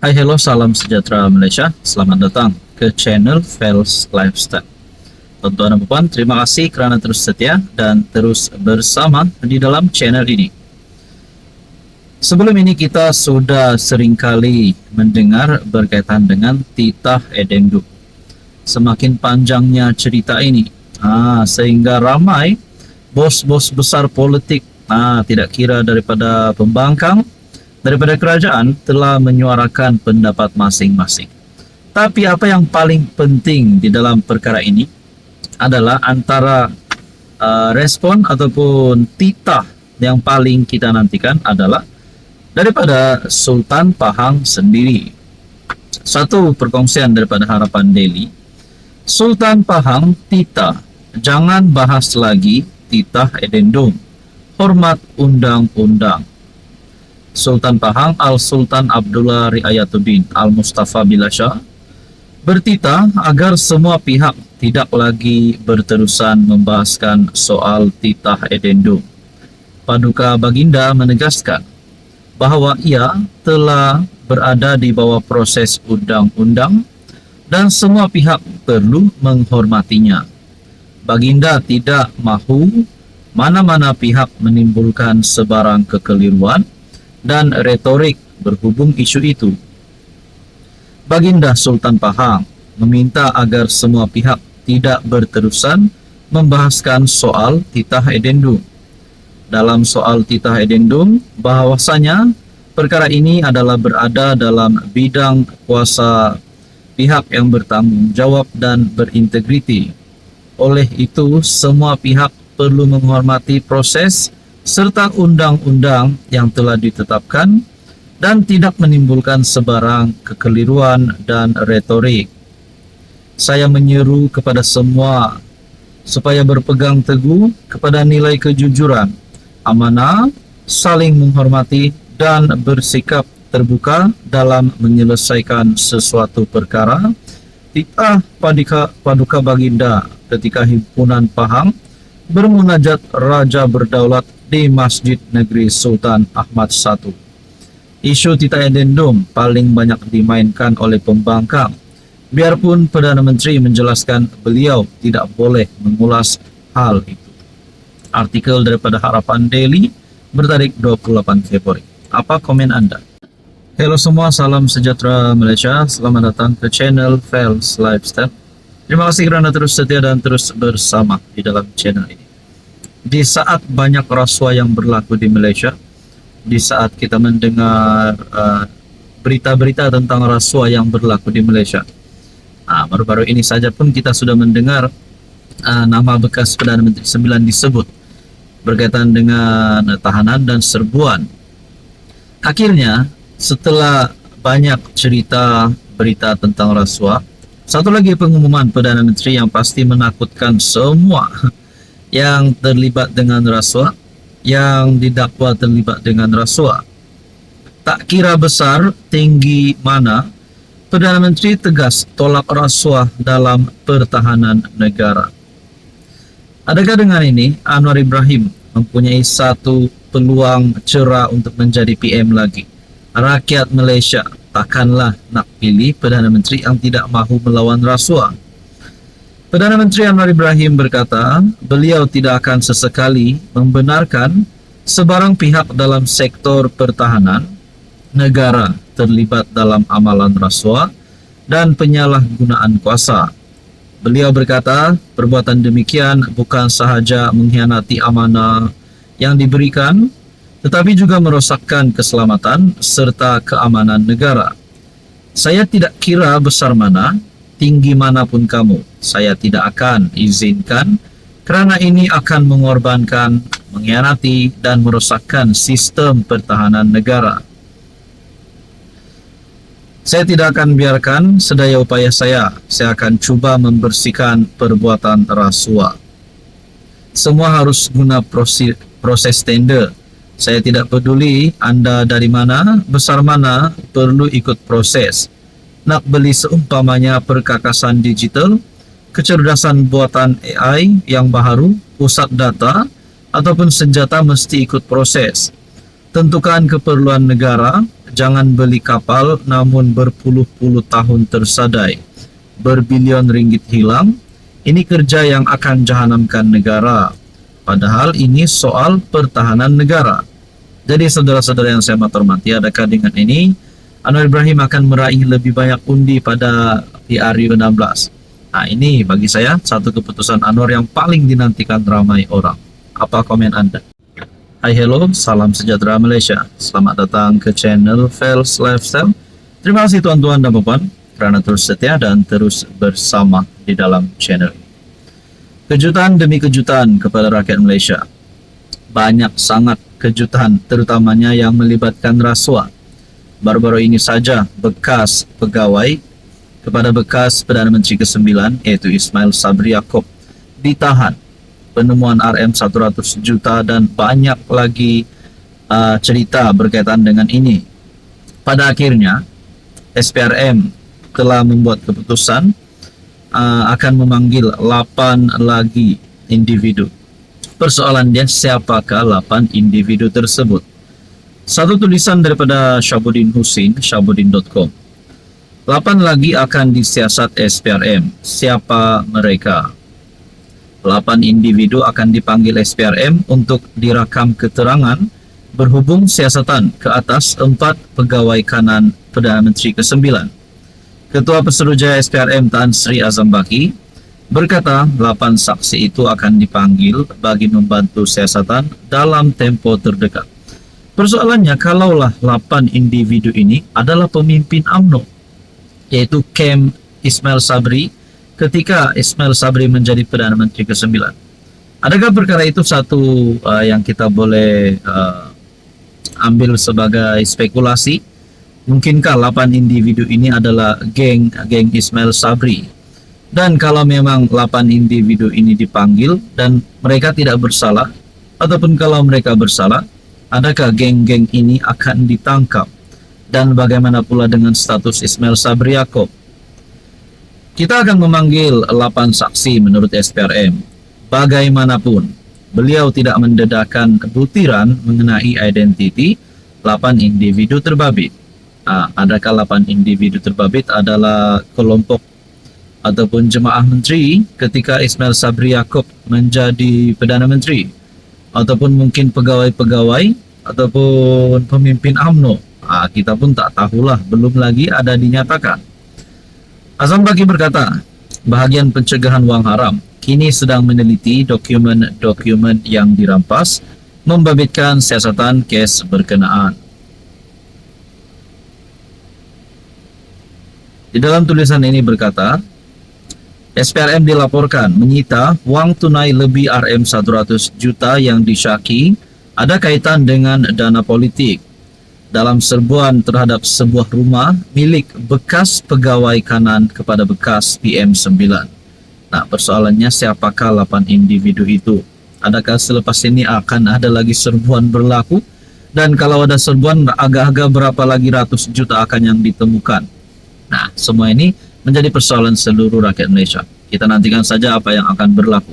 Hai, hello, salam sejahtera Malaysia. Selamat datang ke channel Fels Lifestyle. Tuan-tuan dan puan, terima kasih kerana terus setia dan terus bersama di dalam channel ini. Sebelum ini kita sudah seringkali mendengar berkaitan dengan titah edendum. Semakin panjangnya cerita ini, sehingga ramai bos-bos besar politik, tidak kira daripada pembangkang, daripada kerajaan, telah menyuarakan pendapat masing-masing. Tapi apa yang paling penting di dalam perkara ini adalah antara respon ataupun titah yang paling kita nantikan adalah daripada Sultan Pahang sendiri. Satu perkongsian daripada Harapan Daily, Sultan Pahang titah, jangan bahas lagi titah edendum, hormat undang-undang. Sultan Pahang Al-Sultan Abdullah Riayatuddin Al-Mustafa Billah Shah bertitah agar semua pihak tidak lagi berterusan membahaskan soal titah edendum. Paduka Baginda menegaskan bahawa ia telah berada di bawah proses undang-undang dan semua pihak perlu menghormatinya. Baginda tidak mahu mana-mana pihak menimbulkan sebarang kekeliruan dan retorik berhubung isu itu. Baginda Sultan Pahang meminta agar semua pihak tidak berterusan membahaskan soal titah edendum. Dalam soal titah edendum, bahawasanya perkara ini adalah berada dalam bidang kuasa pihak yang bertanggung jawab dan berintegriti. Oleh itu, semua pihak perlu menghormati proses serta undang-undang yang telah ditetapkan dan tidak menimbulkan sebarang kekeliruan dan retorik. Saya menyeru kepada semua supaya berpegang teguh kepada nilai kejujuran, amanah, saling menghormati dan bersikap terbuka dalam menyelesaikan sesuatu perkara. Titah Paduka Baginda ketika Himpunan Pahang bermunajat Raja Berdaulat di Masjid Negeri Sultan Ahmad I. Isu titah edendum paling banyak dimainkan oleh pembangkang. Biarpun Perdana Menteri menjelaskan beliau tidak boleh mengulas hal itu. Artikel daripada Harapan Daily bertarik 28 Februari. Apa komen anda? Hello semua, salam sejahtera Malaysia. Selamat datang ke channel Fels Lifestyle. Terima kasih kerana terus setia dan terus bersama di dalam channel ini. Di saat banyak rasuah yang berlaku di Malaysia, di saat kita mendengar berita-berita tentang rasuah yang berlaku di Malaysia, baru-baru ini saja pun kita sudah mendengar nama bekas Perdana Menteri 9 disebut berkaitan dengan tahanan dan serbuan. Akhirnya, setelah banyak cerita berita tentang rasuah, satu lagi pengumuman Perdana Menteri yang pasti menakutkan semua yang terlibat dengan rasuah, yang didakwa terlibat dengan rasuah. Tak kira besar, tinggi mana, Perdana Menteri tegas tolak rasuah dalam pertahanan negara. Adakah dengan ini Anwar Ibrahim mempunyai satu peluang cerah untuk menjadi PM lagi? Rakyat Malaysia takkanlah nak pilih Perdana Menteri yang tidak mahu melawan rasuah. Perdana Menteri Anwar Ibrahim berkata, beliau tidak akan sesekali membenarkan sebarang pihak dalam sektor pertahanan negara terlibat dalam amalan rasuah dan penyalahgunaan kuasa. Beliau berkata, perbuatan demikian bukan sahaja mengkhianati amanah yang diberikan, tetapi juga merosakkan keselamatan serta keamanan negara. Saya tidak kira besar mana, tinggi manapun kamu, saya tidak akan izinkan, kerana ini akan mengorbankan, mengkhianati dan merosakkan sistem pertahanan negara. Saya tidak akan biarkan sedaya upaya saya akan cuba membersihkan perbuatan rasuah. Semua harus guna proses tender. Saya tidak peduli anda dari mana, besar mana, perlu ikut proses. Nak beli seumpamanya perkakasan digital, kecerdasan buatan AI yang baru, pusat data, ataupun senjata mesti ikut proses. tentukan keperluan negara, jangan beli kapal namun berpuluh-puluh tahun tersadai, berbilion ringgit hilang. Ini kerja yang akan jahanamkan negara. Padahal ini soal pertahanan negara. Jadi saudara-saudara yang saya hormati, adakah dengan ini Anwar Ibrahim akan meraih lebih banyak undi pada PRU 16? Nah, ini bagi saya satu keputusan Anwar yang paling dinantikan ramai orang. Apa komen Anda? Hai, hello, salam sejahtera Malaysia. Selamat datang ke channel Fels Lifestyle. Terima kasih tuan-tuan dan puan karena terus setia dan terus bersama di dalam channel ini. Kejutan demi kejutan kepada rakyat Malaysia. Banyak sangat kejutan, terutamanya yang melibatkan rasuah. Baru-baru ini saja bekas pegawai kepada bekas Perdana Menteri ke-9 yaitu Ismail Sabri Yaakob ditahan. Penemuan RM100 juta dan banyak lagi cerita berkaitan dengan ini. Pada akhirnya SPRM telah membuat keputusan akan memanggil 8 lagi individu. Persoalannya siapakah 8 individu tersebut? Satu tulisan daripada Syabuddin Husin, syabuddin.com. 8 lagi akan disiasat SPRM. Siapa mereka? 8 individu akan dipanggil SPRM untuk dirakam keterangan berhubung siasatan ke atas 4 pegawai kanan Perdana Menteri ke-9. Ketua Pesuruhjaya SPRM Tan Sri Azam Baki berkata 8 saksi itu akan dipanggil bagi membantu siasatan dalam tempo terdekat. Persoalannya, kalaulah 8 individu ini adalah pemimpin UMNO, yaitu Kem Ismail Sabri ketika Ismail Sabri menjadi Perdana Menteri ke-9. Adakah perkara itu satu yang kita boleh ambil sebagai spekulasi? Mungkinkah 8 individu ini adalah geng Ismail Sabri? Dan kalau memang 8 individu ini dipanggil dan mereka tidak bersalah, ataupun kalau mereka bersalah, adakah geng-geng ini akan ditangkap? Dan bagaimana pula dengan status Ismail Sabri Yaakob? Kita akan memanggil 8 saksi menurut SPRM. Bagaimanapun, beliau tidak mendedahkan butiran mengenai identiti 8 individu terbabit. Adakah 8 individu terbabit adalah kelompok ataupun jemaah menteri ketika Ismail Sabri Yaakob menjadi Perdana Menteri, ataupun mungkin pegawai-pegawai ataupun pemimpin UMNO? Kita pun tak tahulah, belum lagi ada dinyatakan. Azam Baki berkata, bahagian pencegahan wang haram kini sedang meneliti dokumen-dokumen yang dirampas membabitkan siasatan kes berkenaan. Di dalam tulisan ini berkata, SPRM dilaporkan menyita wang tunai lebih RM100 juta yang disyaki ada kaitan dengan dana politik dalam serbuan terhadap sebuah rumah milik bekas pegawai kanan kepada bekas PM9. Nah, persoalannya siapakah 8 individu itu? Adakah selepas ini akan ada lagi serbuan berlaku? Dan kalau ada serbuan, agak-agak berapa lagi ratus juta akan yang ditemukan? Nah, semua ini menjadi persoalan seluruh rakyat Malaysia. Kita nantikan saja apa yang akan berlaku.